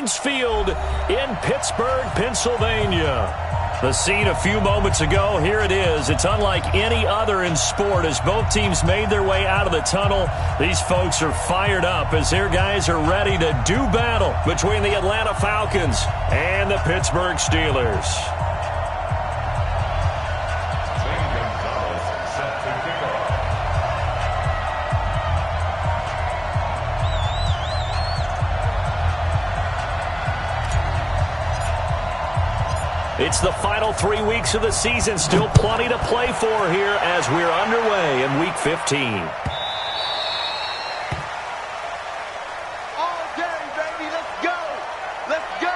Heinz Field in Pittsburgh, Pennsylvania. The scene a few moments ago, here it is. It's unlike any other in sport as both teams made their way out of the tunnel. These folks are fired up as their guys are ready to do battle between the Atlanta Falcons and the Pittsburgh Steelers. It's the final 3 weeks of the season. Still plenty to play for here as we're underway in Week 15. All day, baby. Let's go. Let's go.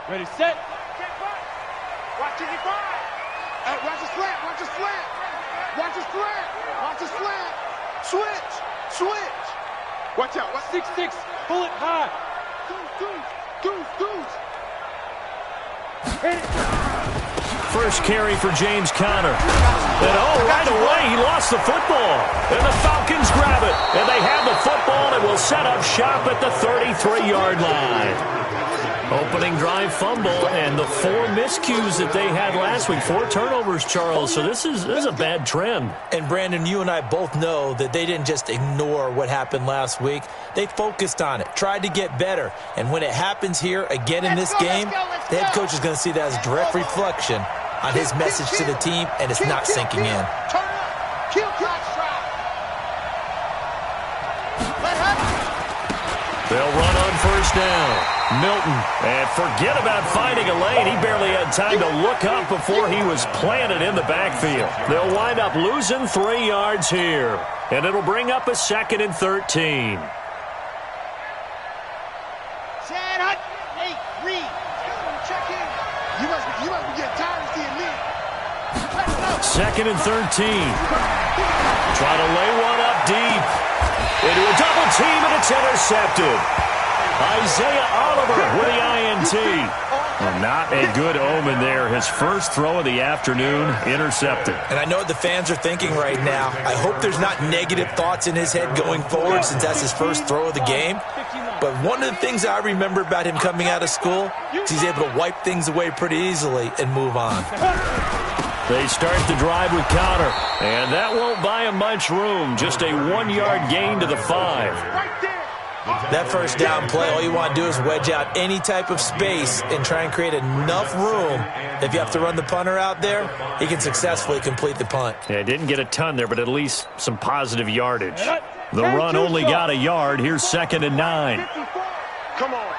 Ready, set. Watch it, watch the slant, watch the slant. Watch the slant, watch the slant. Switch. Watch out. 6-6, pull it high. Goose. First carry for James Conner. And right away, he lost the football. And the Falcons grab it. And they have the football and will set up shop at the 33-yard line. Opening drive fumble and the 4 miscues that they had last week. 4 turnovers, Charles. So this is a bad trend. And, Brandon, you and I both know that they didn't just ignore what happened last week. They focused on it, tried to get better. And when it happens here again in this game, the head coach is going to see that as a direct reflection on his message to the team, and it's not sinking in. Turn up. Kill clock strike. They'll run on first down. Milton, and forget about finding a lane. He barely had time to look up before he was planted in the backfield. They'll wind up losing 3 yards here, and it'll bring up a 2nd and 13. Chad Hunt. Hey, Reed. Check in. You must be getting tired of seeing me. Let's go. 2nd and 13. Try to lay one up deep. Into a double team, and it's intercepted. Isaiah Oliver with the INT. Well, not a good omen there. His first throw of the afternoon intercepted. And I know what the fans are thinking right now. I hope there's not negative thoughts in his head going forward since that's his first throw of the game. But one of the things I remember about him coming out of school is he's able to wipe things away pretty easily and move on. They start the drive with Conner. And that won't buy him much room. Just a 1-yard gain to the 5. That first down play, all you want to do is wedge out any type of space and try and create enough room. If you have to run the punter out there, he can successfully complete the punt. Yeah, didn't get a ton there, but at least some positive yardage. The run only got a yard. Here's 2nd and 9. Come on.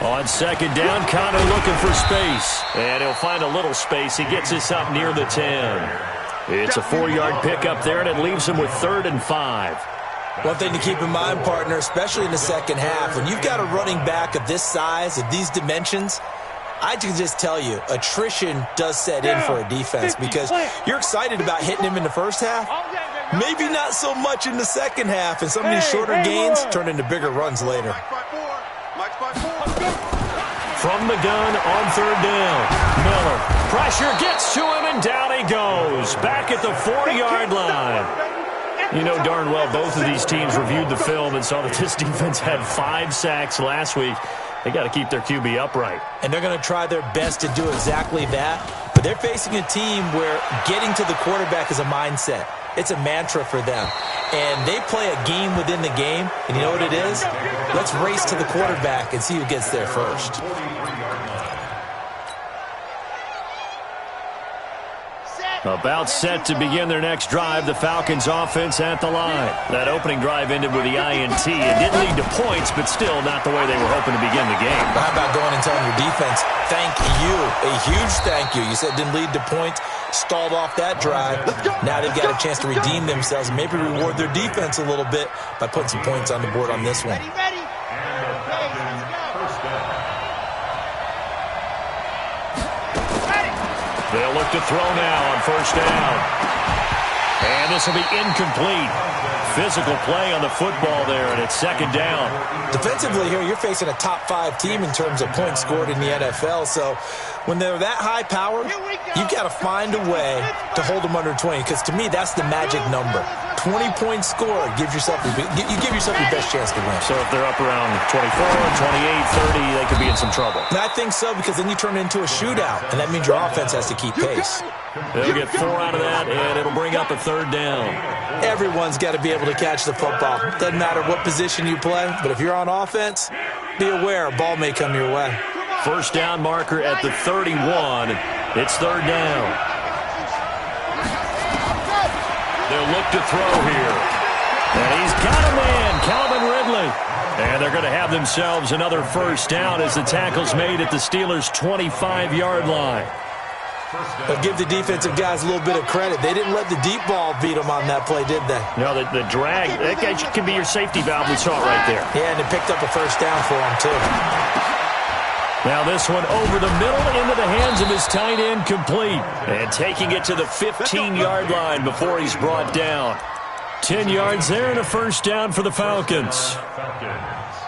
On 2nd down, Conner looking for space. And he'll find a little space. He gets us up near the 10. It's a 4-yard pickup there, and it leaves him with 3rd and 5. One thing to keep in mind, partner, especially in the second half, when you've got a running back of this size, of these dimensions, I can just tell you, attrition does set in for a defense because you're excited about hitting him in the first half. Maybe not so much in the second half, and some of these shorter gains turn into bigger runs later. From the gun on 3rd down, Miller. Pressure gets to him, and down he goes. Back at the 40-yard line. You know darn well both of these teams reviewed the film and saw that this defense had 5 sacks last week. They got to keep their QB upright. And they're going to try their best to do exactly that. But they're facing a team where getting to the quarterback is a mindset. It's a mantra for them. And they play a game within the game. And you know what it is? Let's race to the quarterback and see who gets there first. About set to begin their next drive, the Falcons offense at the line. That opening drive ended with the INT. It didn't lead to points, but still not the way they were hoping to begin the game. How about going and telling your defense, thank you, a huge thank you. You said it didn't lead to points, stalled off that drive. Now they've got a chance to redeem themselves and maybe reward their defense a little bit by putting some points on the board on this one. They'll look to throw now on first down. And this will be incomplete. physical play on the football there, and it's second down. Defensively here, you're facing a top-5 team in terms of points scored in the NFL, so when they're that high-powered, you've got to find a way to hold them under 20, because to me, that's the magic number. 20 points scored, you give yourself your best chance to win. So if they're up around 24, 28, 30, they could be in some trouble. And I think so, because then you turn it into a shootout, and that means your offense has to keep pace. They'll get 4 out of that, and it'll bring up a third down. Everyone's got to be able to catch the football. Doesn't matter what position you play, but if you're on offense, be aware a ball may come your way. First down marker at the 31. It's third down. They'll look to throw here. And he's got a man, Calvin Ridley. And they're going to have themselves another first down as the tackle's made at the Steelers' 25-yard line. But give the defensive guys a little bit of credit. They didn't let the deep ball beat them on that play, did they? No, the drag, that guy can be your safety valve. We saw it right there. Yeah, and it picked up a first down for him, too. Now this one over the middle into the hands of his tight end, complete. And taking it to the 15-yard line before he's brought down. 10 yards there and a first down for the Falcons.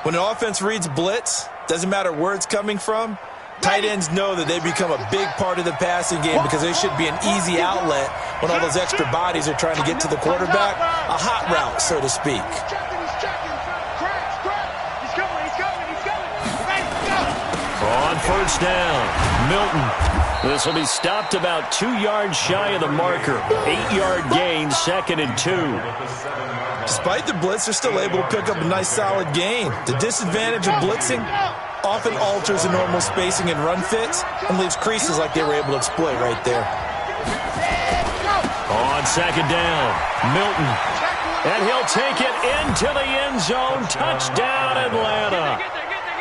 When an offense reads blitz, doesn't matter where it's coming from, tight ends know that they become a big part of the passing game because they should be an easy outlet when all those extra bodies are trying to get to the quarterback. A hot route, so to speak. On first down, Milton. This will be stopped about 2 yards shy of the marker. 8-yard gain, 2nd and 2. Despite the blitz, they're still able to pick up a nice solid gain. The disadvantage of blitzing often alters the normal spacing and run fits and leaves creases like they were able to exploit right there. On second down, Milton. And he'll take it into the end zone. Touchdown, Atlanta.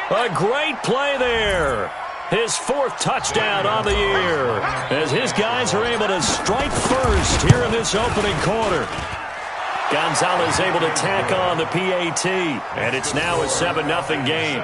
A great play there. His 4th touchdown on the year as his guys are able to strike first here in this opening quarter. Gonzalez able to tack on the PAT, and it's now a 7-0 game.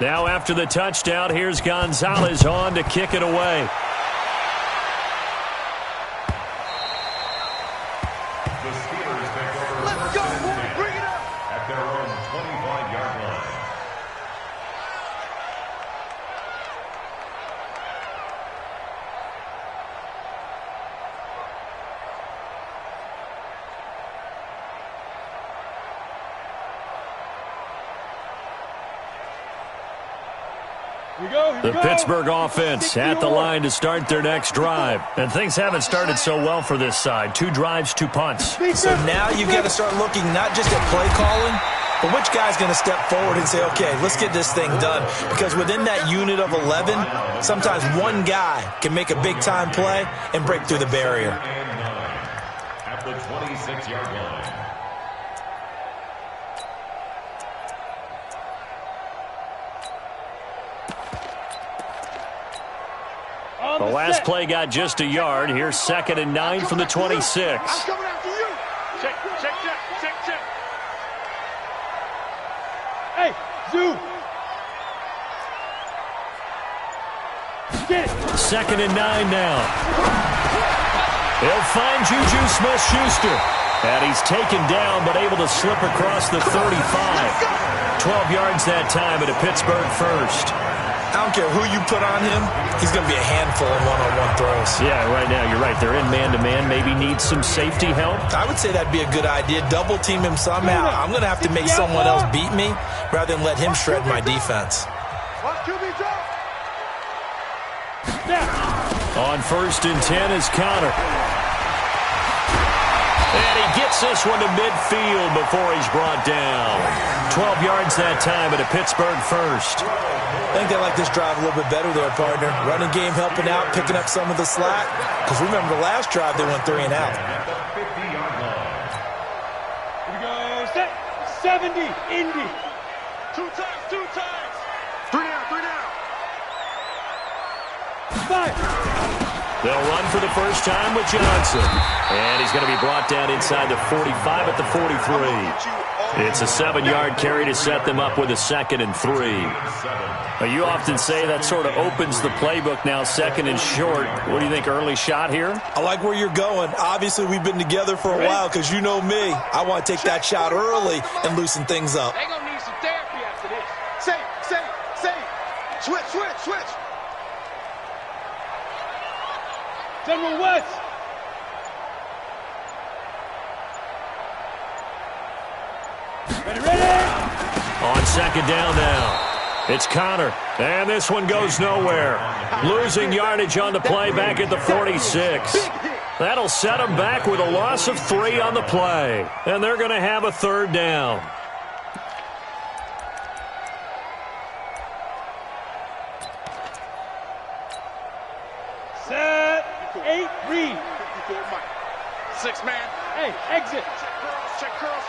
Now after the touchdown, here's Gonzalez on to kick it away. The Steelers take over. Let's go, boy. Bring it up. At their own 25-yard line. The Pittsburgh offense at the line to start their next drive. And things haven't started so well for this side. 2 drives, 2 punts. So now you've got to start looking not just at play calling, but which guy's going to step forward and say, okay, let's get this thing done. Because within that unit of 11, sometimes one guy can make a big-time play and break through the barrier. At the 26-yard line. The last play got just a yard. Here's 2nd and 9 from the 26. I'm coming after you. Check. Hey, Zoo. Get it. 2nd and 9 now. He'll find Juju Smith-Schuster. And he's taken down but able to slip across the 35. 12 yards that time at a Pittsburgh first. I don't care who you put on him, he's going to be a handful in one-on-one throws. Yeah, right now, you're right. They're in man-to-man. Maybe need some safety help. I would say that'd be a good idea. Double-team him somehow. I'm going to have to make someone else beat me rather than let him shred my defense. On 1st and 10 is Conner. And he gets this one to midfield before he's brought down. 12 yards that time at a Pittsburgh first. I think they like this drive a little bit better there, partner. Running game helping out, picking up some of the slack. Because remember the last drive, they went 3 and out. Here we go. Set. 70. Indy. 2 times, 2 times. 3 down, 3 down. 5. They'll run for the first time with Johnson. And he's going to be brought down inside the 45 at the 43. It's a 7-yard carry to set them up with a 2nd and 3. Now, you often say that sort of opens the playbook now, 2nd and short. What do you think, early shot here? I like where you're going. Obviously, we've been together for a while because you know me. I want to take that shot early and loosen things up. They're going to need some therapy after this. Safe. Switch. General West. Ready. On 2nd down now. It's Connor. And this one goes nowhere. Losing yardage on the play back at the 46. That'll set them back with a loss of 3 on the play. And they're going to have a 3rd down. Set. 8. Read. 6 man. Hey, exit. Check curls.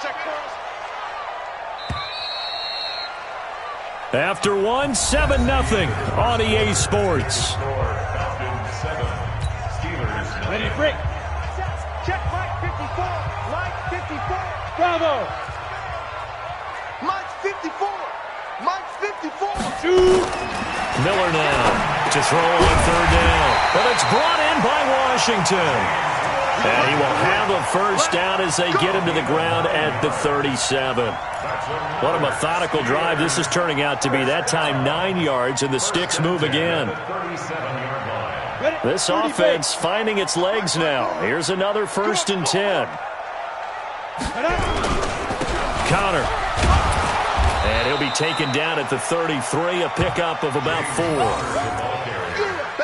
After 1, 7-0 on EA Sports. Ready, break. Check Mike 54. Bravo. Mike's 54. 2. Miller now to throw on 3rd down. But it's brought in by Washington. And he will have a 1st down as they get him to the ground at the 37. What a methodical drive this is turning out to be. That time 9 yards, and the sticks move again. This offense finding its legs now. Here's another 1st and 10. Connor. And he'll be taken down at the 33, a pickup of about 4.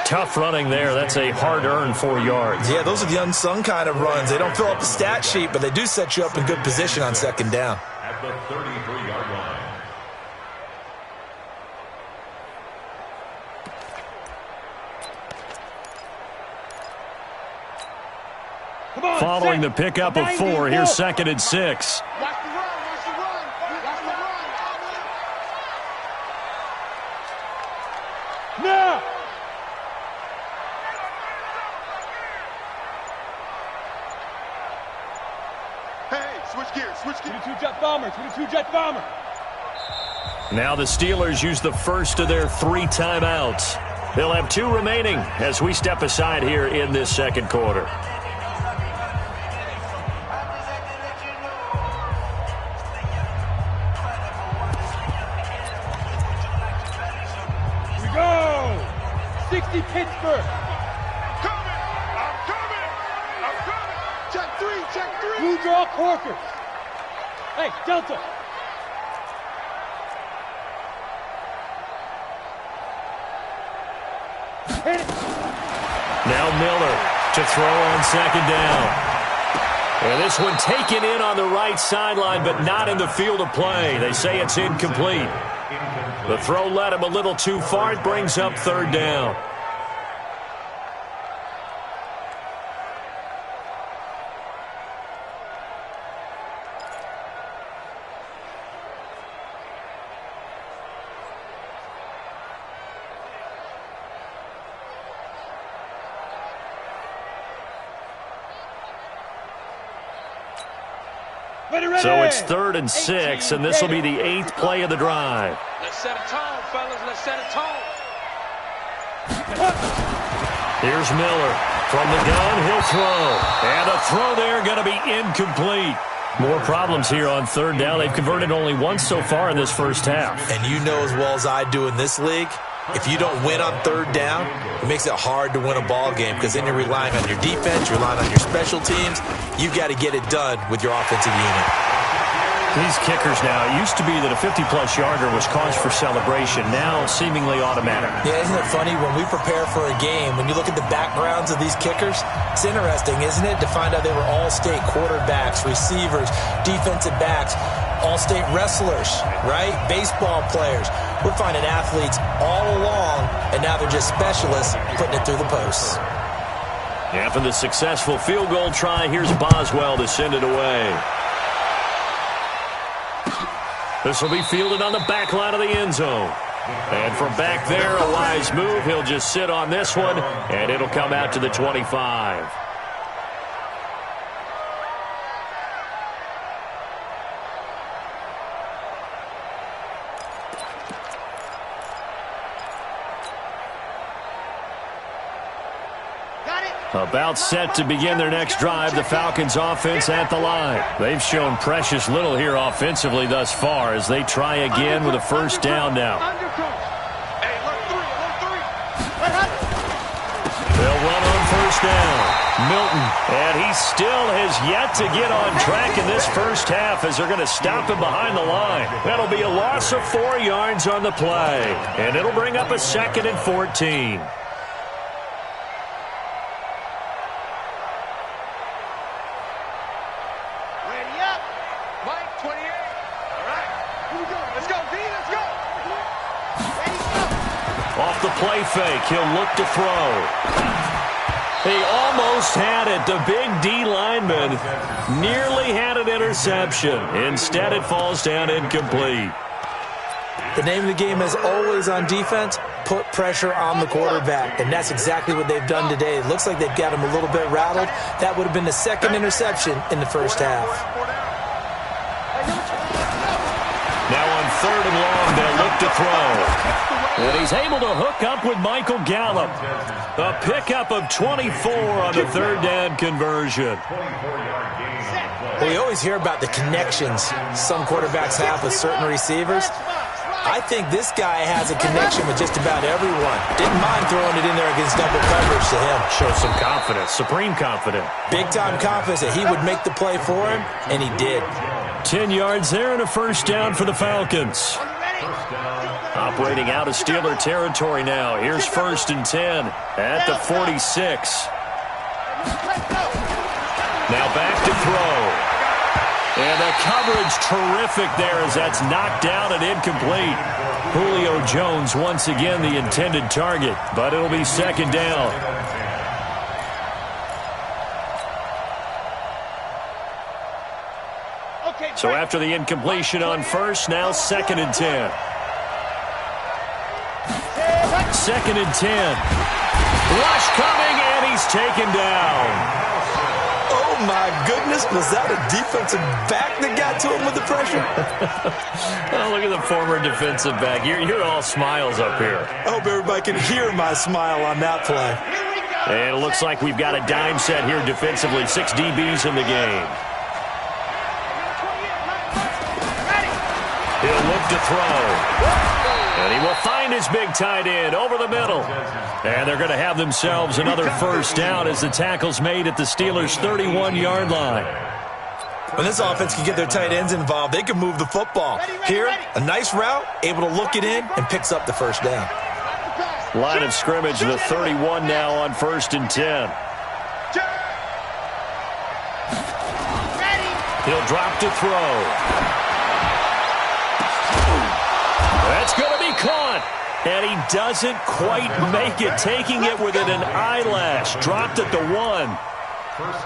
Tough running there. That's a hard-earned 4 yards. Yeah, those are the unsung kind of runs. They don't fill up the stat sheet, but they do set you up in good position on 2nd down. At the 33-yard line. Following the pickup of 4, here's 2nd and 6. Watch the run. Now. Hey, switch gears. 22 jet bomber. Now the Steelers use the first of their 3 timeouts. They'll have 2 remaining as we step aside here in this 2nd quarter. Here we go. 60 Pittsburgh. I'm coming. Check 3. Blue draw Corkers. Hey, Delta. Hit it. Now Miller to throw on 2nd down. And this one taken in on the right sideline, but not in the field of play. They say it's incomplete. The throw led him a little too far. It brings up 3rd down. So it's 3rd and 6, and this will be the 8th play of the drive. Let's set a tone, fellas. Let's set a tone. Here's Miller. From the gun, he'll throw. And the throw there going to be incomplete. More problems here on 3rd down. They've converted only once so far in this first half. And you know as well as I do in this league, if you don't win on 3rd down, it makes it hard to win a ball game because then you're relying on your defense, you're relying on your special teams. You've got to get it done with your offensive unit. These kickers now, it used to be that a 50-plus yarder was cause for celebration. Now, seemingly automatic. Yeah, isn't it funny? When we prepare for a game, when you look at the backgrounds of these kickers, it's interesting, isn't it, to find out they were all-state quarterbacks, receivers, defensive backs, all-state wrestlers, right? Baseball players. We're finding athletes all along, and now they're just specialists putting it through the posts. After the successful field goal try, here's Boswell to send it away. This will be fielded on the back line of the end zone. And from back there, a wise move. He'll just sit on this one, and it'll come out to the 25. About set to begin their next drive, the Falcons offense at the line. They've shown precious little here offensively thus far as they try again with a first down now. They'll run on first down. Milton, and he still has yet to get on track in this first half as they're going to stop him behind the line. That'll be a loss of 4 yards on the play, and it'll bring up a 2nd and 14. Off the play fake, he'll look to throw. He almost had it. The big D lineman nearly had an interception. Instead, it falls down incomplete. The name of the game is always on defense, put pressure on the quarterback. And that's exactly what they've done today. It looks like they've got him a little bit rattled. That would have been the 2nd interception in the first half. Now on 3rd and long, they'll look to throw. And he's able to hook up with Michael Gallup. A pickup of 24 on the 3rd down conversion. Well, we always hear about the connections some quarterbacks have with certain receivers. I think this guy has a connection with just about everyone. Didn't mind throwing it in there against double coverage to him. Shows some confidence, supreme confidence. Big-time confidence that he would make the play for him, and he did. 10 yards there and a first down for the Falcons. Operating out of Steeler territory now. Here's 1st and 10 at the 46. Now back to throw. And the coverage terrific there as that's knocked down and incomplete. Julio Jones once again the intended target, but it'll be 2nd down. So after the incompletion on first, now 2nd and 10. 2nd and 10. Rush coming, and he's taken down. Oh, my goodness. Was that a defensive back that got to him with the pressure? Oh, look at the former defensive back. You're all smiles up here. I hope everybody can hear my smile on that play. And it looks like we've got a dime set here defensively. 6 DBs in the game. He'll look to throw. And he will find his big tight end over the middle. And they're going to have themselves another first down as the tackle's made at the Steelers' 31-yard line. When this offense can get their tight ends involved, they can move the football. Here, a nice route, able to look it in, and picks up the first down. Line of scrimmage, the 31 now on 1st and 10. He'll drop to throw. That's going to be caught. And he doesn't quite make it, taking it within an eyelash. Dropped at the 1.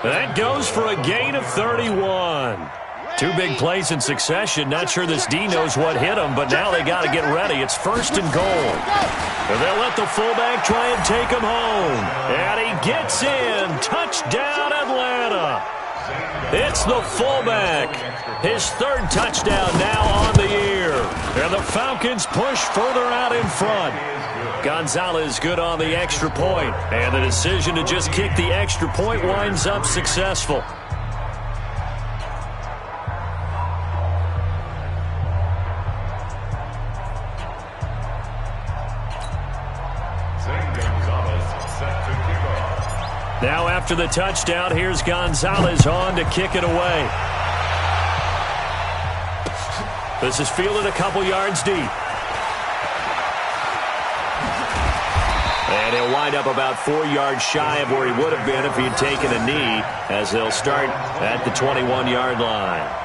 That goes for a gain of 31. 2 big plays in succession. Not sure this D knows what hit him, but now they got to get ready. It's 1st and goal. And they'll let the fullback try and take him home. And he gets in. Touchdown, Atlanta. It's the fullback. His 3rd touchdown now on the year. And the Falcons push further out in front. Gonzalez good on the extra point. And the decision to just kick the extra point winds up successful. Now after the touchdown, here's Gonzalez on to kick it away. This is fielded a couple yards deep. And he'll wind up about 4 yards shy of where he would have been if he had taken a knee, as they'll start at the 21-yard line.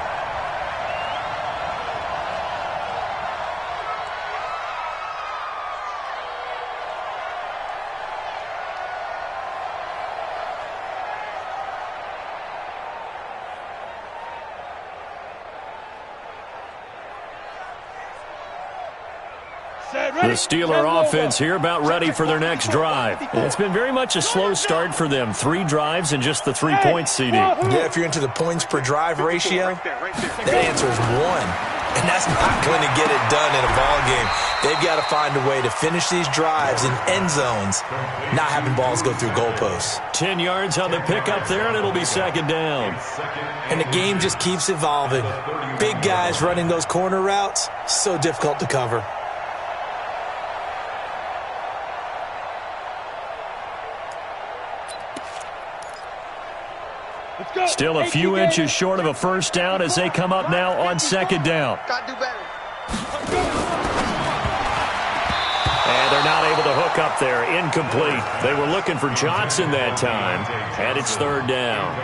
The Steeler offense here about ready for their next drive. It's been very much a slow start for them. 3 drives and just the 3 points, CD. Yeah, if you're into the points per drive ratio, the answer is 1. And that's not going to get it done in a ball game. They've got to find a way to finish these drives in end zones, not having balls go through goalposts. 10 yards on the pickup there, and it'll be second down. And the game just keeps evolving. Big guys running those corner routes, so difficult to cover. Still a few inches short of a first down as they come up now on second down. And they're not able to hook up there. Incomplete. They were looking for Johnson that time, and it's third down.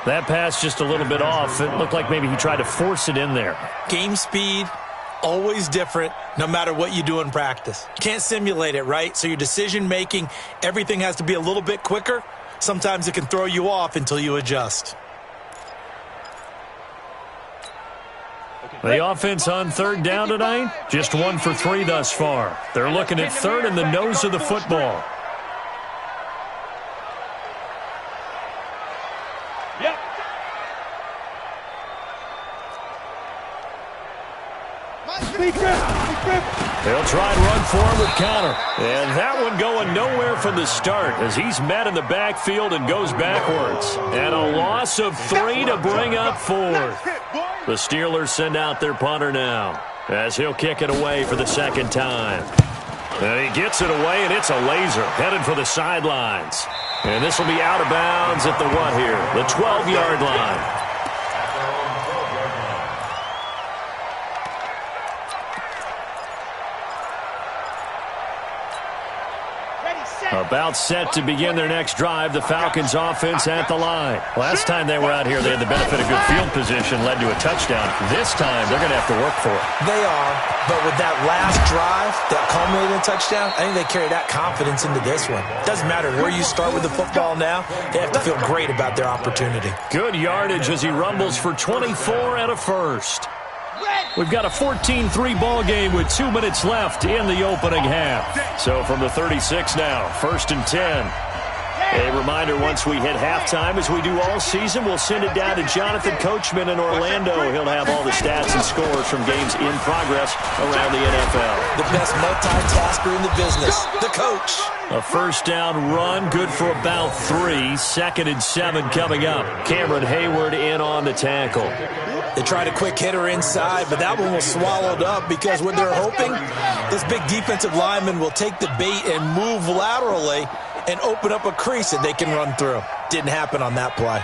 That pass just a little bit off. It looked like maybe he tried to force it in there. Game speed, always different, no matter what you do in practice. You can't simulate it, right? So your decision-making, everything has to be a little bit quicker. Sometimes it can throw you off until you adjust. The offense on third down tonight, just 1 for 3 thus far. They're looking at third in the nose of the football. Yep. They'll try and run for him with counter. And that one going nowhere from the start as he's met in the backfield and goes backwards. And a loss of 3 to bring up 4th. The Steelers send out their punter now as he'll kick it away for the second time. And he gets it away, and it's a laser headed for the sidelines. And this will be out of bounds at the what here? The 12-yard line. About set to begin their next drive, the Falcons offense at the line. Last time they were out here, they had the benefit of good field position, led to a touchdown. This time, they're going to have to work for it. They are, but with that last drive that culminated in a touchdown, I think they carry that confidence into this one. Doesn't matter where you start with the football now, they have to feel great about their opportunity. Good yardage as he rumbles for 24 and a first. We've got a 14-3 ball game with 2 minutes left in the opening half. So from the 36 now, 1st and 10. A reminder, once we hit halftime, as we do all season, we'll send it down to Jonathan Coachman in Orlando. He'll have all the stats and scores from games in progress around the NFL. The best multitasker in the business, the coach. A first down run, good for about 3. 2nd and 7 coming up. Cameron Hayward in on the tackle. They tried a quick hitter inside, but that one was swallowed up because what they're hoping, this big defensive lineman will take the bait and move laterally and open up a crease that they can run through. Didn't happen on that play.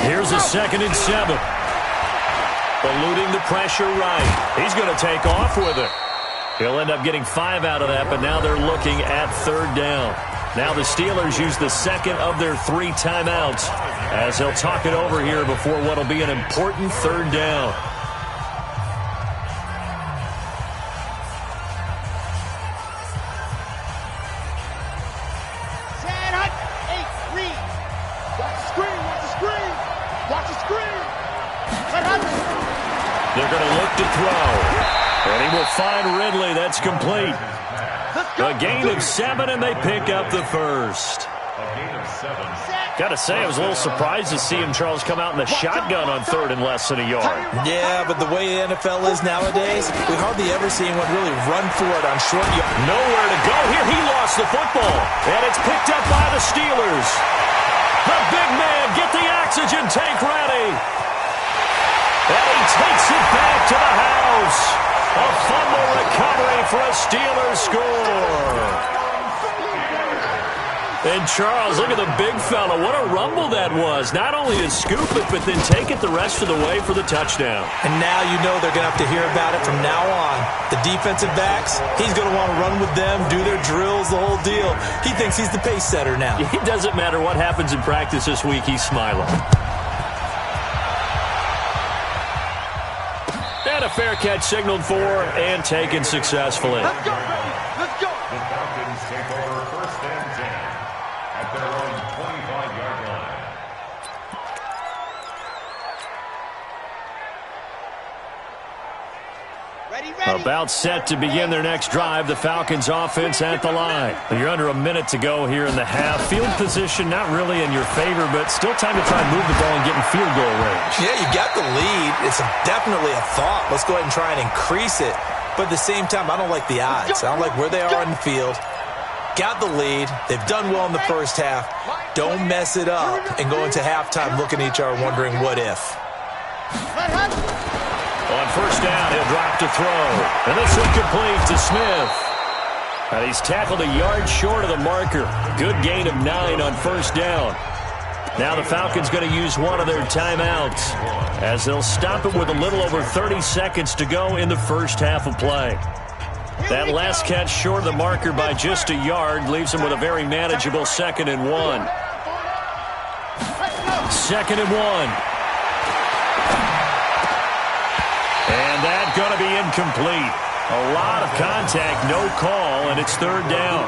Here's a 2nd and 7. Eluding the pressure right. He's going to take off with it. He'll end up getting 5 out of that, but now they're looking at third down. Now the Steelers use the second of their 3 timeouts as they'll talk it over here before what will be an important third down. They're going to look to throw. And he will find Ridley. That's complete. A gain of 7, and they pick up the first. Got to say, I was a little surprised to see him, Charles, come out in the shotgun on third and less than a yard. Yeah, but the way the NFL is nowadays, we hardly ever see anyone really run for it on short yards. Nowhere to go here. He lost the football, and it's picked up by the Steelers. The big man, get the oxygen tank ready. And he takes it back to the house. A fumble recovery for a Steelers score. And Charles, look at the big fella. What a rumble that was. Not only to scoop it, but then take it the rest of the way for the touchdown. And now you know they're going to have to hear about it from now on. The defensive backs, he's going to want to run with them, do their drills, the whole deal. He thinks he's the pace setter now. It doesn't matter what happens in practice this week, he's smiling. And a fair catch signaled for and taken successfully. Let's go, baby. Let's go. The Falcons take over 1st and 10 at their own 25-yard line. About set to begin their next drive, the Falcons offense at the line. You're under a minute to go here in the half. Field position not really in your favor, but still time to try and move the ball and get in field goal range. Yeah, you got the lead. It's definitely a thought. Let's go ahead and try and increase it. But at the same time, I don't like the odds. I don't like where they are in the field. Got the lead. They've done well in the first half. Don't mess it up and go into halftime looking at each other wondering what if. On 1st down, he'll drop to throw. And this will complete to Smith. And he's tackled a yard short of the marker. Good gain of 9 on 1st down. Now the Falcons going to use one of their timeouts as they'll stop it with a little over 30 seconds to go in the first half of play. That last catch short of the marker by just a yard leaves them with a very manageable 2nd and 1. 2nd and 1. And that's going to be incomplete. A lot of contact, no call, and it's 3rd down.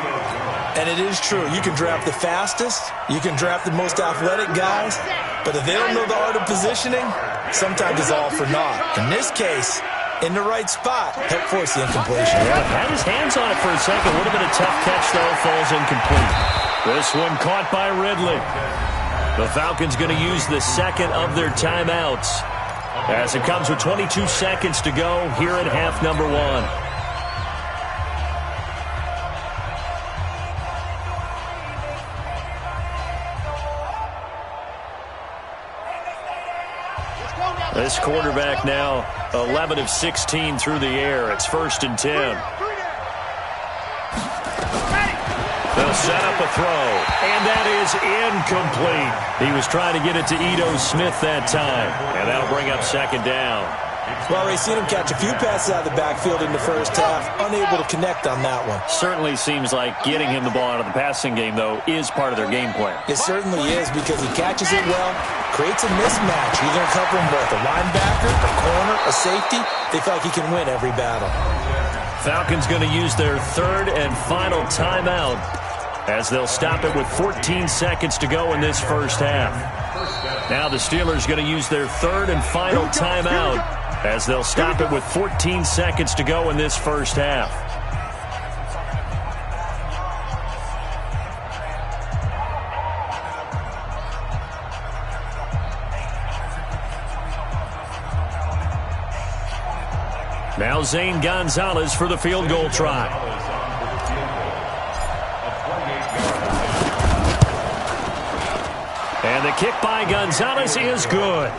And it is true. You can draft the fastest. You can draft the most athletic guys. But if they don't know the art of positioning, sometimes it's all for naught. In this case, in the right spot, help force the incompletion. Yeah, had his hands on it for a second. A little bit of tough catch, though, falls incomplete. This one caught by Ridley. The Falcons going to use the 2nd of their timeouts as it comes with 22 seconds to go here in half number 1. This quarterback now 11 of 16 through the air. It's 1st and 10. They'll set up a throw, and that is incomplete. He was trying to get it to Ito Smith that time, and that'll bring up 2nd down. Well, we've seen him catch a few passes out of the backfield in the first half, unable to connect on that one. Certainly seems like getting him the ball out of the passing game, though, is part of their game plan. It certainly is because he catches it well, creates a mismatch. You're going to cover him with a linebacker, a corner, a safety. They feel like he can win every battle. Falcons going to use their 3rd and final timeout as they'll stop it with 14 seconds to go in this first half. Now the Steelers going to use their 3rd and final timeout as they'll stop it with 14 seconds to go in this first half. Now Zane Gonzalez for the field goal try. And the kick by Gonzalez is good.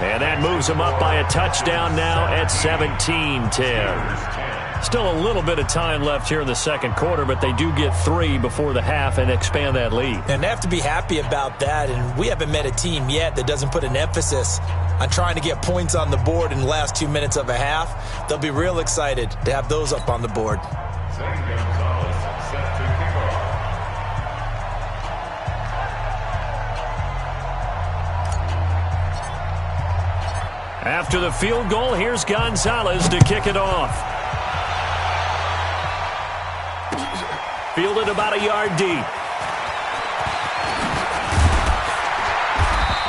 And that moves him up by a touchdown now at 17-10. Still a little bit of time left here in the second quarter, but they do get 3 before the half and expand that lead. And they have to be happy about that, and we haven't met a team yet that doesn't put an emphasis on trying to get points on the board in the last 2 minutes of a half. They'll be real excited to have those up on the board. Zane Gonzalez set to kick off. After the field goal, here's Gonzalez to kick it off. Fielded about a yard deep.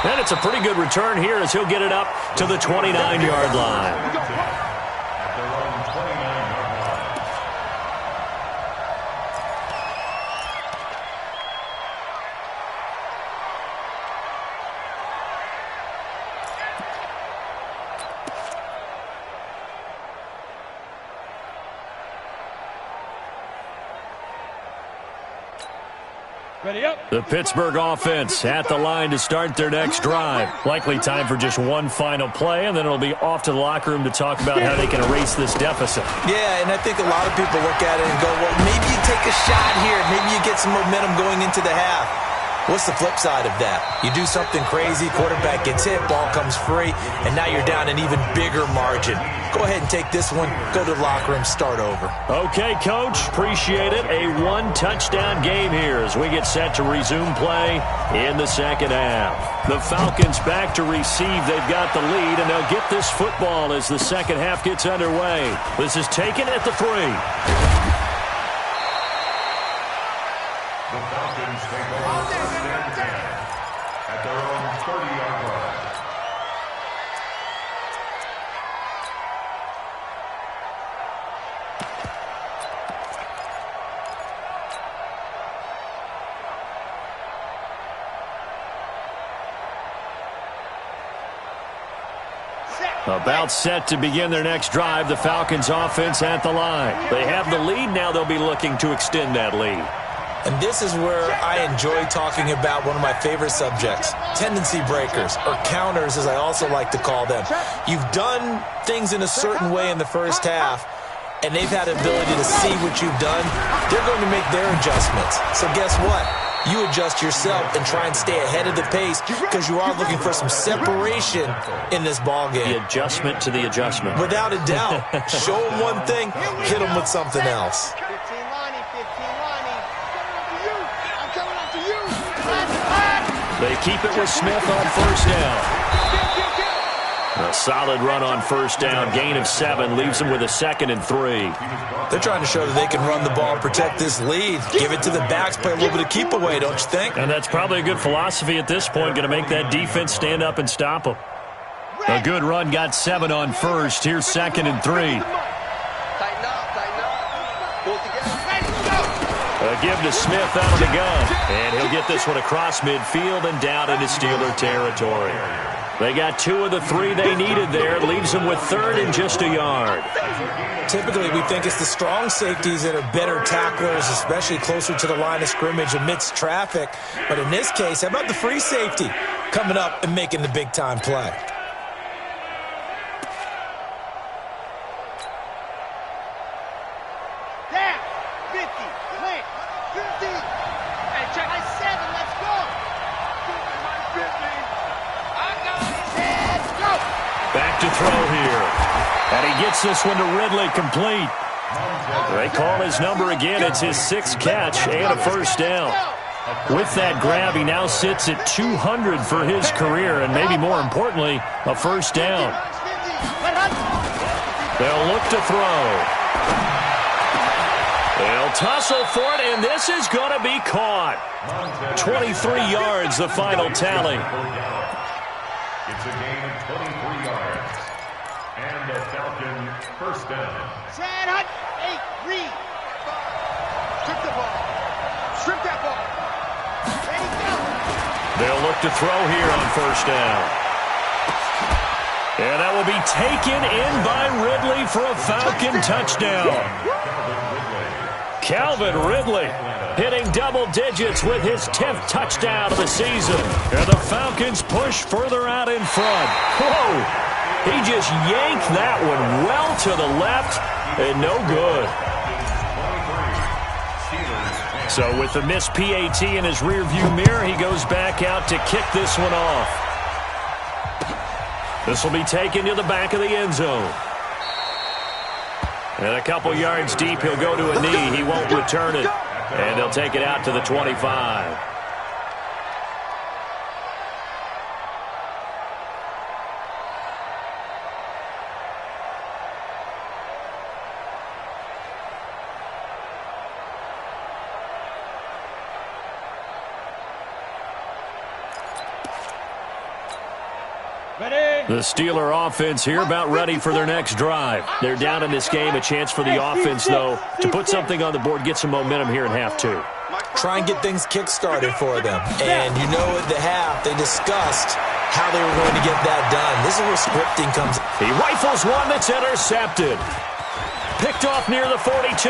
And it's a pretty good return here as he'll get it up to the 29-yard line. Ready up. The Pittsburgh offense at the line to start their next drive. Likely time for just one final play, and then it'll be off to the locker room to talk about how they can erase this deficit. Yeah, and I think a lot of people look at it and go, well, maybe you take a shot here. Maybe you get some momentum going into the half. What's the flip side of that? You do something crazy, quarterback gets hit, ball comes free, and now you're down an even bigger margin. Go ahead and take this one, go to the locker room, start over. Okay, Coach, appreciate it. A one-touchdown game here as we get set to resume play in the second half. The Falcons back to receive. They've got the lead, and they'll get this football as the second half gets underway. This is taken at the 3. The Falcons take over first and 10 at their own 30-yard line. About set to begin their next drive, the Falcons offense at the line. They have the lead now. They'll be looking to extend that lead. And this is where I enjoy talking about one of my favorite subjects, tendency breakers, or counters as I also like to call them. You've done things in a certain way in the first half, and they've had the ability to see what you've done. They're going to make their adjustments. So guess what? You adjust yourself and try and stay ahead of the pace because you are looking for some separation in this ballgame. The adjustment to the adjustment. Without a doubt. Show them one thing, hit them with something else. They keep it with Smith on first down. A solid run on first down. Gain of 7 leaves them with a 2nd and 3. They're trying to show that they can run the ball and protect this lead. Give it to the backs, play a little bit of keep away, don't you think? And that's probably a good philosophy at this point. Going to make that defense stand up and stop them. A good run got 7 on first. Here's 2nd and 3. A give to Smith out of the gun. And he'll get this one across midfield and down into Steeler territory. They got 2 of the 3 they needed there. Leaves them with 3rd and just a yard. Typically, we think it's the strong safeties that are better tacklers, especially closer to the line of scrimmage amidst traffic. But in this case, how about the free safety coming up and making the big-time play? This one to Ridley, complete. They call his number again. It's his 6th catch and a first down. With that grab, he now sits at 200 for his career, and maybe more importantly, a first down. They'll look to throw. They'll tussle for it, and this is going to be caught. 23 yards, the final tally. It's a gain of 23 yards. And the Falcons first down. Chad Hunt, 8, read. Strip the ball. Strip that ball. Ready, go. They'll look to throw here on first down. And that will be taken in by Ridley for a Falcon touchdown. Calvin Ridley hitting double digits with his 10th touchdown of the season. And the Falcons push further out in front. Whoa! He just yanked that one well to the left and no good. So with the missed PAT in his rearview mirror, he goes back out to kick this one off. This will be taken to the back of the end zone. And a couple yards deep, he'll go to a knee. He won't return it. And they'll take it out to the 25. The Steeler offense here about ready for their next drive. They're down in this game. A chance for the offense, though, to put something on the board, get some momentum here in half 2. Try and get things kick-started for them. And you know at the half, they discussed how they were going to get that done. This is where scripting comes. He rifles one that's intercepted. Picked off near the 42.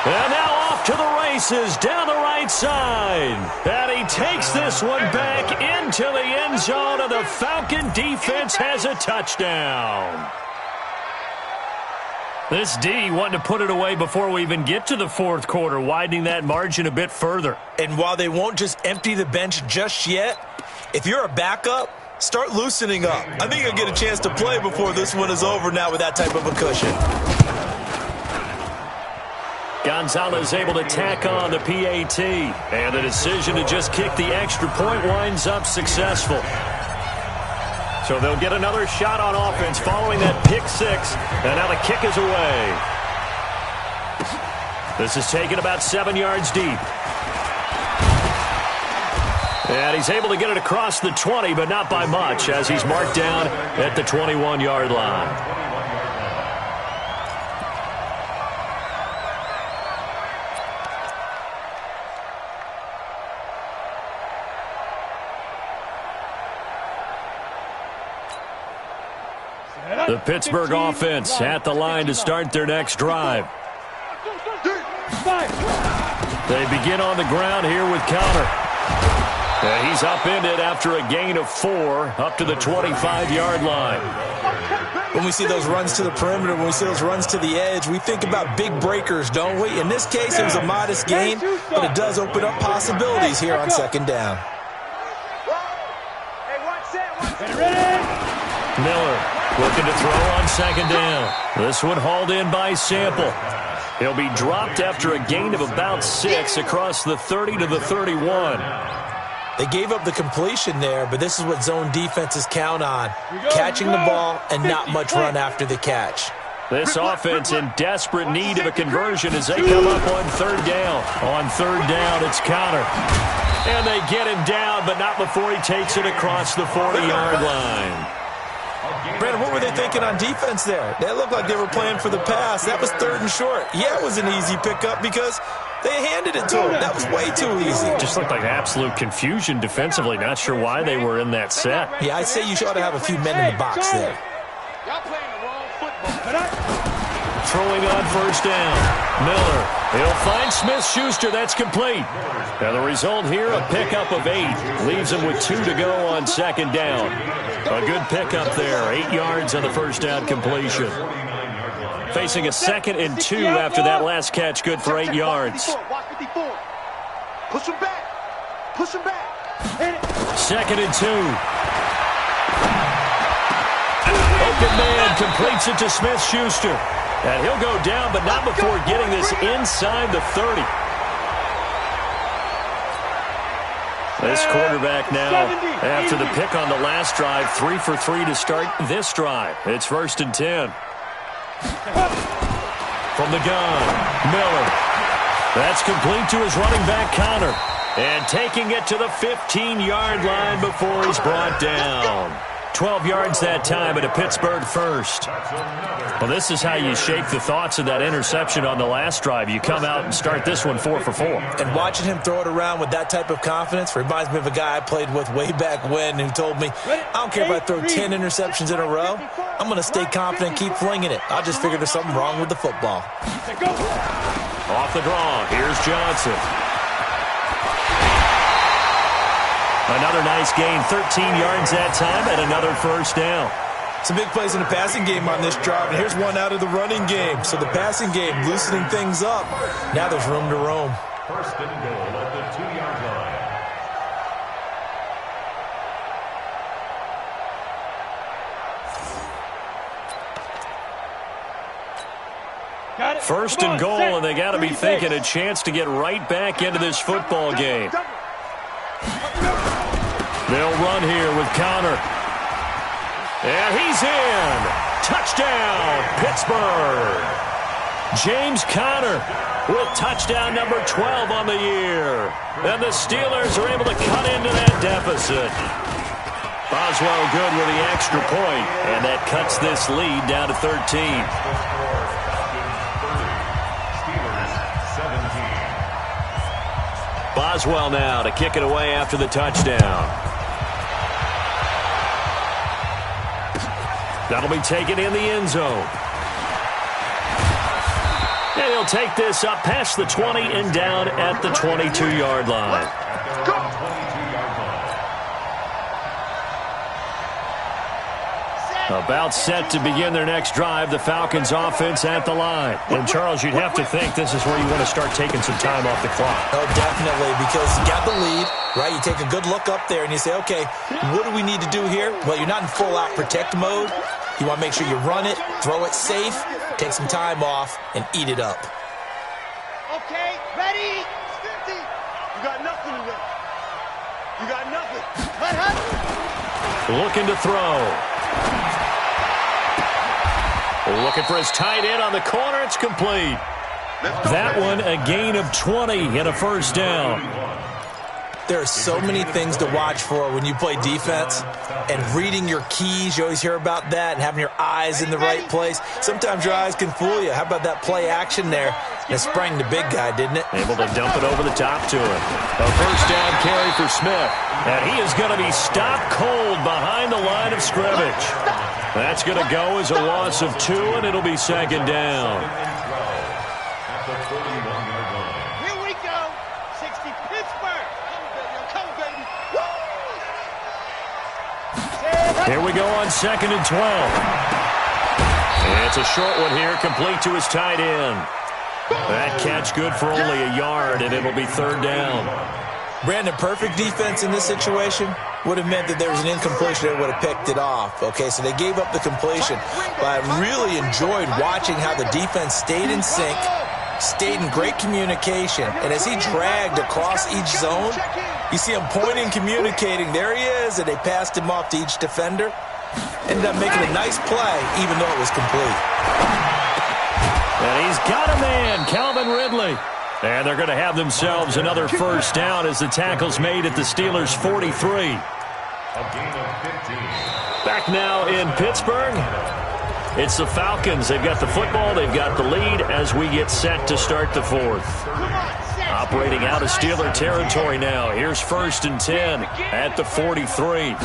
And now off to the races down the right side. And he takes this one back into the end zone, and the Falcon defense has a touchdown. This D wanting to put it away before we even get to the fourth quarter, widening that margin a bit further. And while they won't just empty the bench just yet, if you're a backup, start loosening up. I think you'll get a chance to play before this one is over now with that type of a cushion. Gonzalez able to tack on the PAT. And the decision to just kick the extra point winds up successful. So they'll get another shot on offense following that pick six. And now the kick is away. This is taken about 7 yards deep. And he's able to get it across the 20, but not by much, as he's marked down at the 21-yard line. The Pittsburgh offense at the line to start their next drive. They begin on the ground here with Conner. He's upended after a gain of 4 up to the 25-yard line. When we see those runs to the perimeter, when we see those runs to the edge, we think about big breakers, don't we? In this case, it was a modest gain, but it does open up possibilities here on second down. Miller looking to throw on second down. This one hauled in by Sample. He'll be dropped after a gain of about 6 across the 30 to the 31. They gave up the completion there, but this is what zone defenses count on. Catching the ball and not much run after the catch. This offense in desperate need of a conversion as they come up on third down. On third down, it's Conner. And they get him down, but not before he takes it across the 40-yard line. Brandon, what were they thinking on defense there? They looked like they were playing for the pass. That was third and short. Yeah, it was an easy pickup because they handed it to him. That was way too easy. Just looked like absolute confusion defensively. Not sure why they were in that set. Yeah, I'd say you ought to have a few men in the box there. Y'all playing the wrong football. Throwing on first down. Miller. He'll find Smith-Schuster. That's complete. And the result here, a pickup of 8. Leaves him with 2 to go on second down. A good pickup there. 8 yards on the first down completion. Facing a 2nd and 2 after that last catch. Good for 8 yards. Push him back. Push him back. 2nd and 2. Open man completes it to Smith-Schuster. And he'll go down, but not before getting this inside the 30. This quarterback now, after the pick on the last drive, 3 for 3 to start this drive. It's 1st and 10. From the gun, Miller. That's complete to his running back, Conner. And taking it to the 15-yard line before he's brought down. 12 yards that time at a Pittsburgh first. Well, this is how you shape the thoughts of that interception on the last drive. You come out and start this one 4 for 4. And watching him throw it around with that type of confidence reminds me of a guy I played with way back when who told me, I don't care if I throw 10 interceptions in a row. I'm going to stay confident and keep flinging it. I just figured there's something wrong with the football. Off the draw, here's Johnson. Another nice gain, 13 yards that time, and another first down. Some big plays in the passing game on this drive, and here's one out of the running game. So the passing game loosening things up. Now there's room to roam. 1st and goal at the 2-yard line. 1st and goal, and they got to be thinking a chance to get right back into this football game. They'll run here with Conner. And he's in. Touchdown, Pittsburgh. James Conner with touchdown number 12 on the year. And the Steelers are able to cut into that deficit. Boswell good with the extra point, and that cuts this lead down to 13. Boswell now to kick it away after the touchdown. That'll be taken in the end zone. And he'll take this up past the 20 and down at the 22-yard line. About set to begin their next drive, the Falcons offense at the line. And, Charles, you'd have to think this is where you want to start taking some time off the clock. Oh, definitely, because you got the lead, right? You take a good look up there and you say, okay, what do we need to do here? Well, you're not in full-out protect mode. You want to make sure you run it, throw it safe, take some time off, and eat it up. Okay, ready? 50. You got nothing to do. You got nothing. Looking to throw. Looking for his tight end on the corner. It's complete. That one, a gain of 20 and a first down. There are so many things to watch for when you play defense, and reading your keys, you always hear about that, and having your eyes in the right place. Sometimes your eyes can fool you. How about that play action there? And it sprang the big guy, didn't it? Able to dump it over the top to him. A first down carry for Smith. And he is going to be stopped cold behind the line of scrimmage. That's going to go as a loss of 2, and it'll be second down. Here we go. 60 Pittsburgh. Come, baby. Here we go on 2nd and 12. And it's a short one here, complete to his tight end. That catch good for only a yard, and it'll be third down. Brandon, perfect defense in this situation would have meant that there was an incompletion that would have picked it off. Okay, so they gave up the completion. But I really enjoyed watching how the defense stayed in sync, stayed in great communication. And as he dragged across each zone, you see him pointing, communicating. There he is, and they passed him off to each defender. Ended up making a nice play, even though it was complete. And he's got a man, Calvin Ridley. And they're going to have themselves another first down as the tackle's made at the Steelers' 43. Back now in Pittsburgh. It's the Falcons. They've got the football. They've got the lead as we get set to start the fourth. Operating out of Steeler territory now. Here's 1st and 10 at the 43.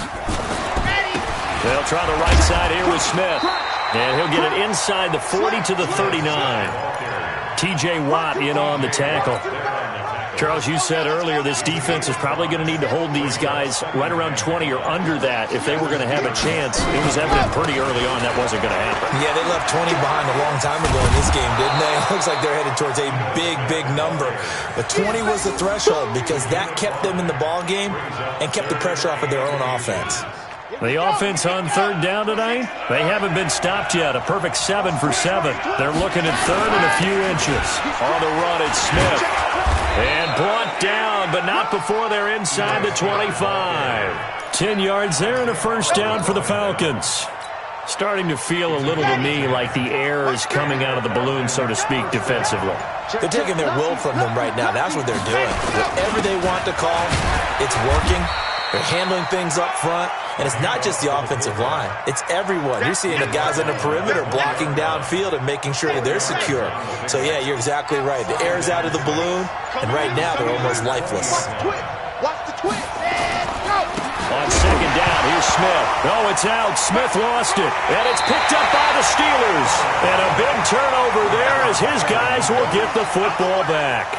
They'll try the right side here with Smith. And he'll get it inside the 40 to the 39. T.J. Watt in on the tackle. Charles, you said earlier this defense is probably going to need to hold these guys right around 20 or under that if they were going to have a chance. It was evident pretty early on that wasn't going to happen. Yeah, they left 20 behind a long time ago in this game, didn't they? It looks like they're headed towards a big, big number. But 20 was the threshold because that kept them in the ball game and kept the pressure off of their own offense. The offense on third down tonight, they haven't been stopped yet. A perfect 7 for 7. They're looking at third and a few inches. On the run, it's Smith. And brought down, but not before they're inside the 25. 10 yards there and a first down for the Falcons. Starting to feel a little to me like the air is coming out of the balloon, so to speak, defensively. They're taking their will from them right now. That's what they're doing. Whatever they want to call, it's working. They're handling things up front, and it's not just the offensive line. It's everyone. You're seeing the guys on the perimeter blocking downfield and making sure that they're secure. So, yeah, you're exactly right. The air's out of the balloon, and right now they're almost lifeless. Watch the twist. On second down, here's Smith. Oh, it's out. Smith lost it, and it's picked up by the Steelers. And a big turnover there as his guys will get the football back.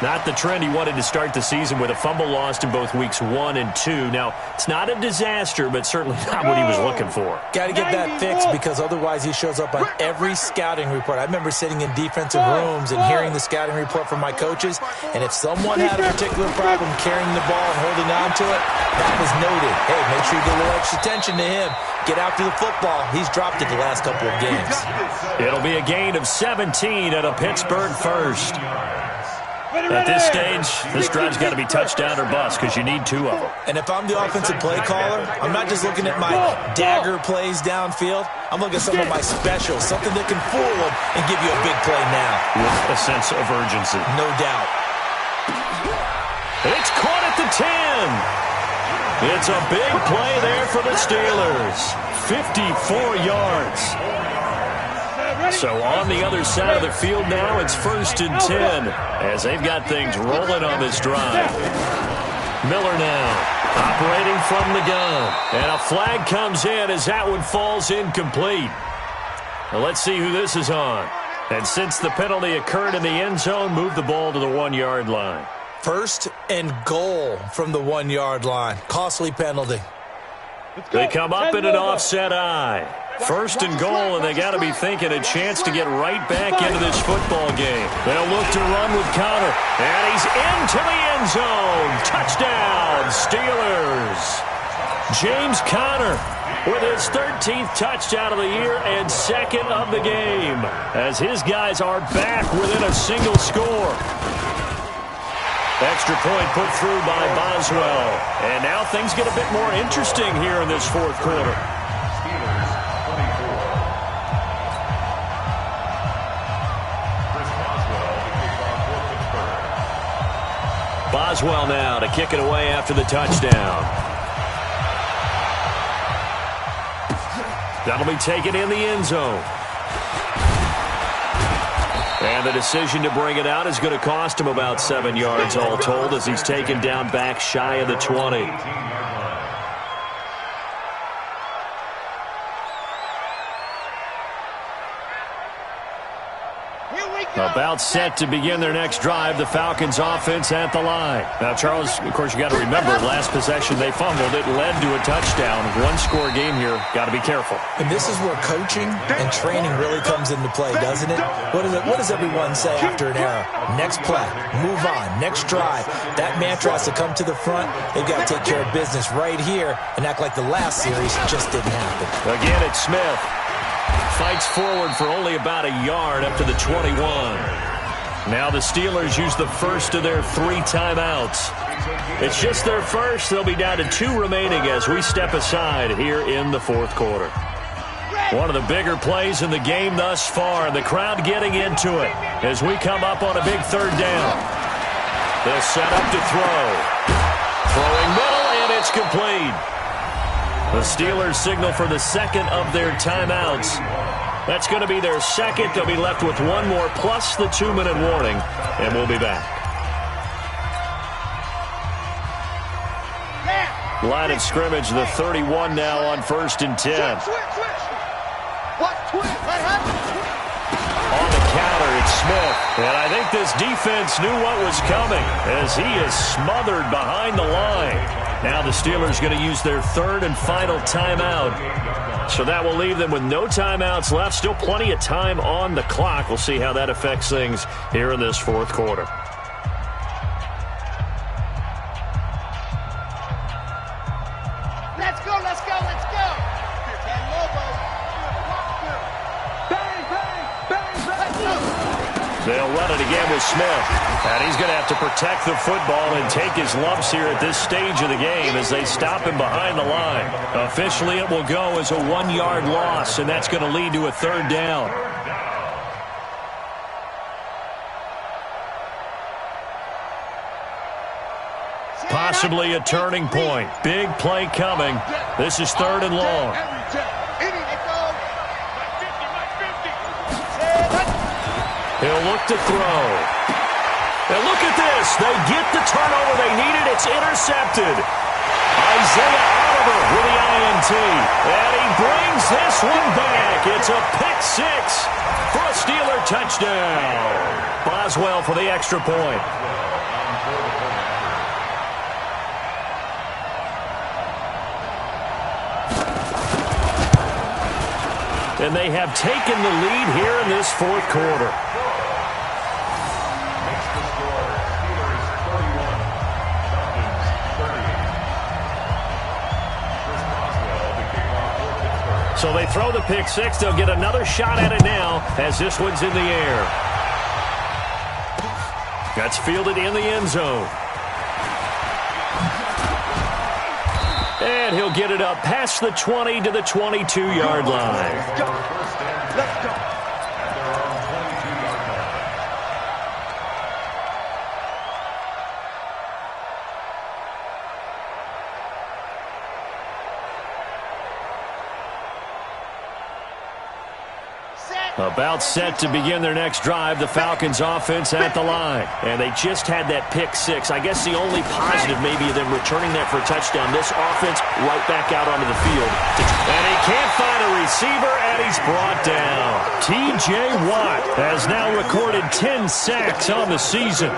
Not the trend he wanted to start the season with, a fumble lost in both weeks 1 and 2. Now, it's not a disaster, but certainly not what he was looking for. Got to get that fixed because otherwise he shows up on every scouting report. I remember sitting in defensive rooms and hearing the scouting report from my coaches, and if someone had a particular problem carrying the ball and holding on to it, that was noted. Hey, make sure you get a little extra attention to him. Get after the football. He's dropped it the last couple of games. It'll be a gain of 17 at a Pittsburgh first. At this stage, this drive's got to be touchdown or bust because you need 2 of them. And if I'm the offensive play caller, I'm not just looking at my dagger plays downfield. I'm looking at some of my specials, something that can fool them and give you a big play now. With a sense of urgency. No doubt. It's caught at the 10. It's a big play there for the Steelers. 54 yards. So on the other side of the field now, it's 1st and 10 as they've got things rolling on this drive. Miller now operating from the gun. And a flag comes in as that one falls incomplete. Now let's see who this is on. And since the penalty occurred in the end zone, move the ball to the 1-yard line. First and goal from the 1-yard line. Costly penalty. They come up in an offset eye. First and goal, and they got to be thinking a chance to get right back into this football game. They'll look to run with Conner, and he's into the end zone. Touchdown, Steelers. James Conner with his 13th touchdown of the year and second of the game, as his guys are back within a single score. Extra point put through by Boswell. And now things get a bit more interesting here in this fourth quarter. Steelers 24. Chris Boswell to kick off for Pittsburgh. Boswell now to kick it away after the touchdown. That'll be taken in the end zone. And the decision to bring it out is going to cost him about 7 yards all told, as he's taken down back shy of the 20. About set to begin their next drive, the Falcons offense at the line. Now, Charles, of course, you got to remember, last possession they fumbled. It led to a touchdown. One-score game here. Got to be careful. And this is where coaching and training really comes into play, doesn't it? What does everyone say after an error? Next play, move on, next drive. That mantra has to come to the front. They've got to take care of business right here and act like the last series just didn't happen. Again, it's Smith. Fights forward for only about a yard up to the 21. Now the Steelers use the first of their 3 timeouts. It's just their first. They'll be down to 2 remaining as we step aside here in the fourth quarter. One of the bigger plays in the game thus far, and the crowd getting into it as we come up on a big third down. They'll set up to throw. Throwing middle, and it's complete. The Steelers signal for the second of their timeouts. That's going to be their second. They'll be left with 1 more plus the 2-minute warning, and we'll be back. Line of scrimmage, the 31 now on 1st and 10. On the counter, it's Smith. And I think this defense knew what was coming as he is smothered behind the line. Now the Steelers going to use their 3rd and final timeout. So that will leave them with no timeouts left. Still plenty of time on the clock. We'll see how that affects things here in this fourth quarter. Let's go, let's go, let's go. Bang, bang, bang, bang. They'll run it again with Smith. And he's going to have to protect the football and take his lumps here at this stage of the game as they stop him behind the line. Officially, it will go as a 1-yard loss, and that's going to lead to a 3rd down. Possibly a turning point. Big play coming. This is 3rd and long. He'll look to throw. And look at this. They get the turnover they needed. It's intercepted. Isaiah Oliver with the INT. And he brings this one back. It's a pick 6 for a Steeler touchdown. Boswell for the extra point. And they have taken the lead here in this fourth quarter. So they throw the pick 6. They'll get another shot at it now as this one's in the air. That's fielded in the end zone. And he'll get it up past the 20 to the 22-yard line. Let's go. Let's go. About set to begin their nenext drive, the Falcons offense at the line. And they just had that pick 6. I guess the only positive maybe of them returning that for a touchdown. This offense right back out onto the field. And he can't find a receiver, and he's brought down. T.J. Watt has now recorded 10 sacks on the season.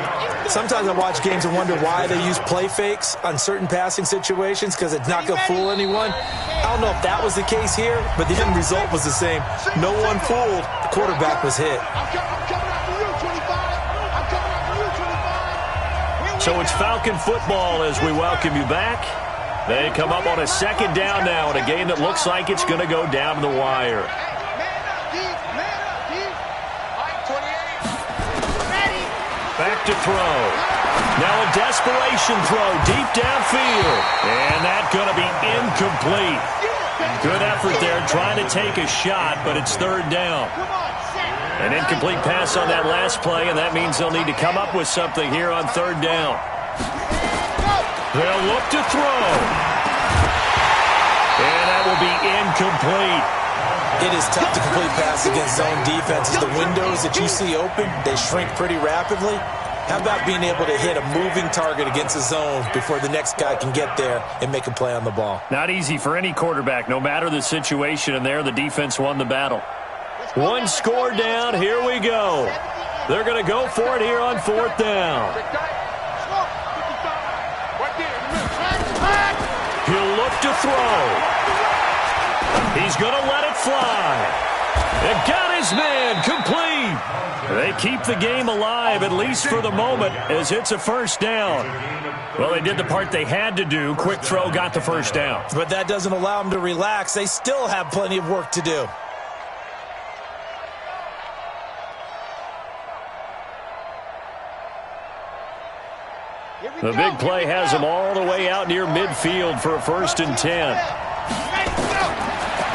Sometimes I watch games and wonder why they use play fakes on certain passing situations because it's not going to fool anyone. I don't know if that was the case here, but the end result was the same. No one fooled. The quarterback was hit. So it's Falcon football as we welcome you back. They come up on a second down now in a game that looks like it's going to go down to the wire. Back to throw. Now a desperation throw deep downfield. And that's going to be incomplete. Good effort there trying to take a shot, but it's third down. An incomplete pass on that last play, and that means they'll need to come up with something here on third down. They'll look to throw. And that will be incomplete. It is tough to complete pass against zone defenses. The windows that you see open, they shrink pretty rapidly. How about being able to hit a moving target against a zone before the next guy can get there and make a play on the ball? Not easy for any quarterback, no matter the situation, and there the defense won the battle. One score down, here we go. They're going to go for it here on fourth down. He'll look to throw. He's going to let it fly. It got his man complete. They keep the game alive, at least for the moment, as it's a first down. Well, they did the part they had to do. Quick throw got the first down. But that doesn't allow them to relax. They still have plenty of work to do. The big play has them all the way out near midfield for a 1st and 10.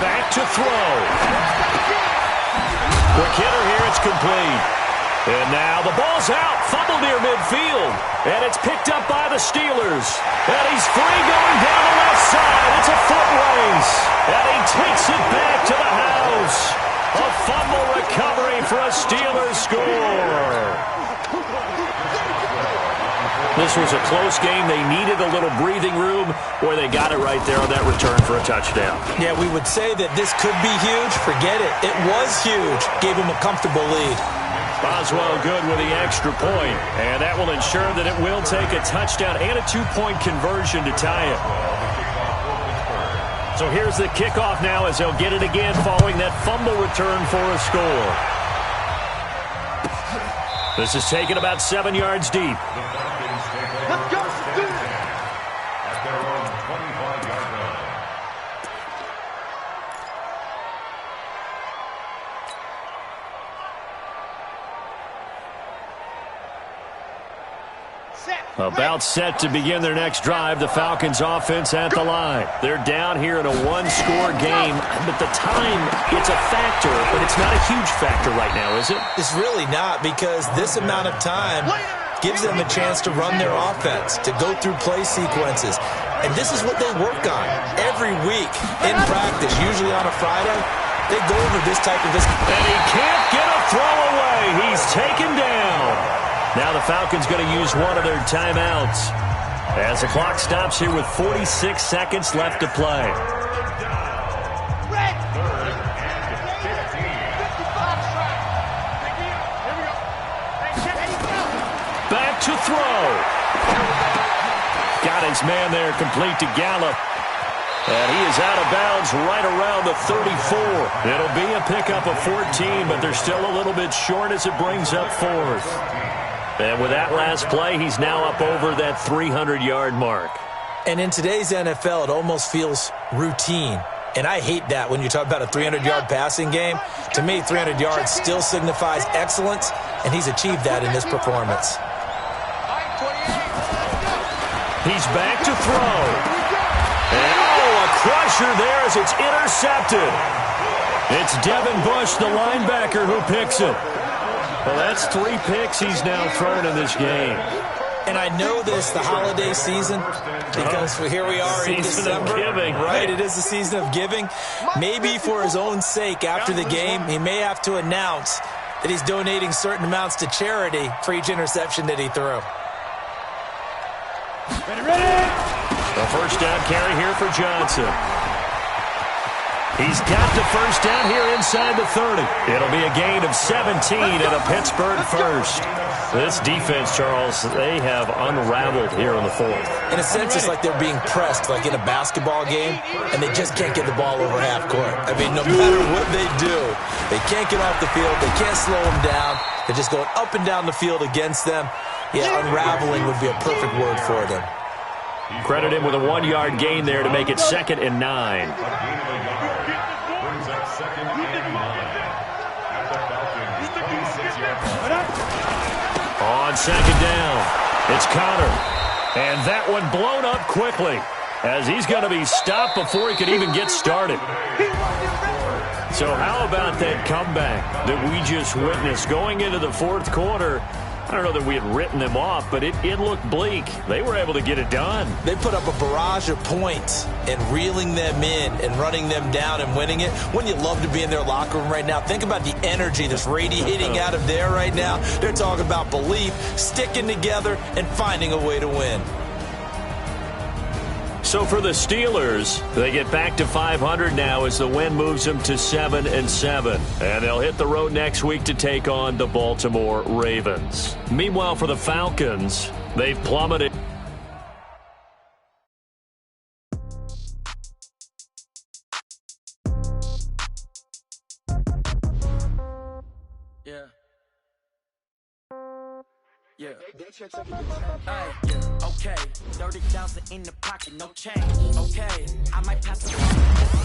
Back to throw. Quick hitter here, it's complete. And now the ball's out, fumble near midfield. And it's picked up by the Steelers. And he's free going down the left side. It's a foot race. And he takes it back to the house. A fumble recovery for a Steelers score. This was a close game. They needed a little breathing room, where they got it right there on that return for a touchdown. Yeah, we would say that this could be huge. Forget it. It was huge. Gave him a comfortable lead. Boswell good with the extra point, and that will ensure that it will take a touchdown and a 2-point conversion to tie it. So here's the kickoff now as they'll get it again following that fumble return for a score. This is taken about 7 yards deep. Let's go. At their own 25-yard line. About set to begin their next drive. The Falcons offense at the line. They're down here in a one-score game. But the time, it's a factor, but it's not a huge factor right now, is it? It's really not, because this amount of time gives them a chance to run their offense, to go through play sequences. And this is what they work on every week in practice, usually on a Friday. They go over this type of... And he can't get a throw away. He's taken down. Now the Falcons going to use one of their timeouts as the clock stops here with 46 seconds left to play. Back to throw. Got his man there, complete to Gallup. And he is out of bounds right around the 34. It'll be a pickup of 14, but they're still a little bit short as it brings up fourth. And with that last play, he's now up over that 300-yard mark. And in today's NFL, it almost feels routine. And I hate that when you talk about a 300-yard passing game. To me, 300 yards still signifies excellence, and he's achieved that in this performance. He's back to throw. And a crusher there as it's intercepted. It's Devin Bush, the linebacker, who picks it. Well, that's 3 picks he's now thrown in this game. And I know this, the holiday season, because here we are in December. Giving. Right, it is the season of giving. Maybe for his own sake, after the game, he may have to announce that he's donating certain amounts to charity for each interception that he threw. Ready? A first down carry here for Johnson. He's got the first down here inside the 30. It'll be a gain of 17 and a Pittsburgh first. This defense, Charles, they have unraveled here in the fourth. In a sense, it's like they're being pressed, like in a basketball game, and they just can't get the ball over half court. I mean, no matter what they do, they can't get off the field. They can't slow them down. They're just going up and down the field against them. Yeah, unraveling would be a perfect word for them. Credit him with a 1-yard gain there to make it 2nd and 9. Brings up 2nd and 9 at the Falcons' 26-yard line. On 2nd down, it's Conner. And that one blown up quickly as he's going to be stopped before he could even get started. So how about that comeback that we just witnessed going into the fourth quarter? I don't know that we had written them off, but it looked bleak. They were able to get it done. They put up a barrage of points and reeling them in and running them down and winning it. Wouldn't you love to be in their locker room right now? Think about the energy that's radiating out of there right now. They're talking about belief, sticking together, and finding a way to win. So for the Steelers, they get back to 500 now as the win moves them to 7-7. And they'll hit the road next week to take on the Baltimore Ravens. Meanwhile, for the Falcons, they've plummeted. Yeah. Hey, okay. 30,000 in the pocket, no change. Okay, I might pass the ball,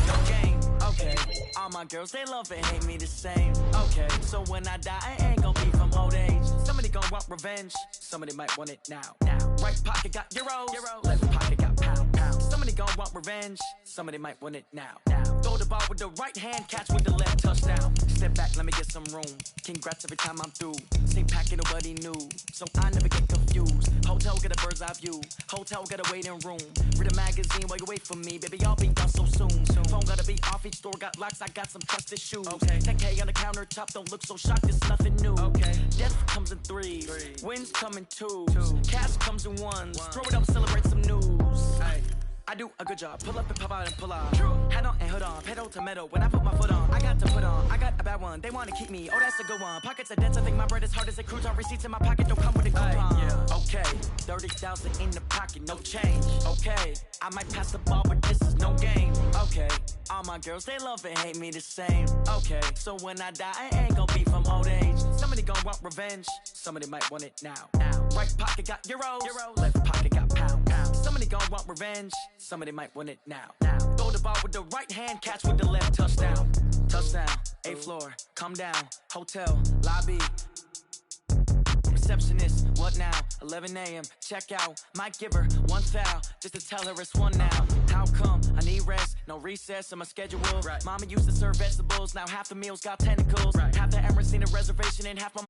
no game. Okay, all my girls, they love and hate me the same. Okay, so when I die, I ain't gonna be from old age. Somebody gonna want revenge, somebody might want it now. Right pocket got euros, left pocket got pound. Somebody gonna want revenge, somebody might want it now. Throw the ball with the right hand, catch with the left, touchdown. Step back, let me get some room. Congrats every time I'm through. Same packet, nobody knew, so I never get confused. Hotel get a bird's eye view. Hotel get a waiting room. Read a magazine while you wait for me. Baby, I'll be done so soon. Phone gotta be off, each store got locks. I got some trusted shoes. Okay. 10K on the countertop, don't look so shocked. It's nothing new. Okay. Death comes in threes. Wins come in twos. Cash comes in ones. Throw it up, celebrate some news. Hey. I do a good job. Pull up and pop out and pull out. Hat on and hood on. Pedal to metal. When I put my foot on, I got to put on. I got a bad one. They want to keep me. Oh, that's a good one. Pockets are dense. I think my bread is hard as a crouton. Receipts in my pocket don't come with a coupon. Yeah. Okay. 30,000 in the pocket. No change. Okay. I might pass the ball, but this is no game. Okay. All my girls, they love and hate me the same. Okay. So when I die, I ain't gonna be from old age. Somebody gonna want revenge. Somebody might want it now. Right pocket got euros. Left pocket got pound. Somebody gonna want revenge. Somebody might want it now. Throw the ball with the right hand, catch with the left, touchdown. Touchdown, 8th floor, come down, hotel, lobby. Receptionist, what now? 11 a.m., check out. Might give her one foul, just to tell her it's one now. How come? I need rest, no recess in my schedule. Right. Mama used to serve vegetables, now half the meals got tentacles. Right. Half the Emirates need a reservation and half my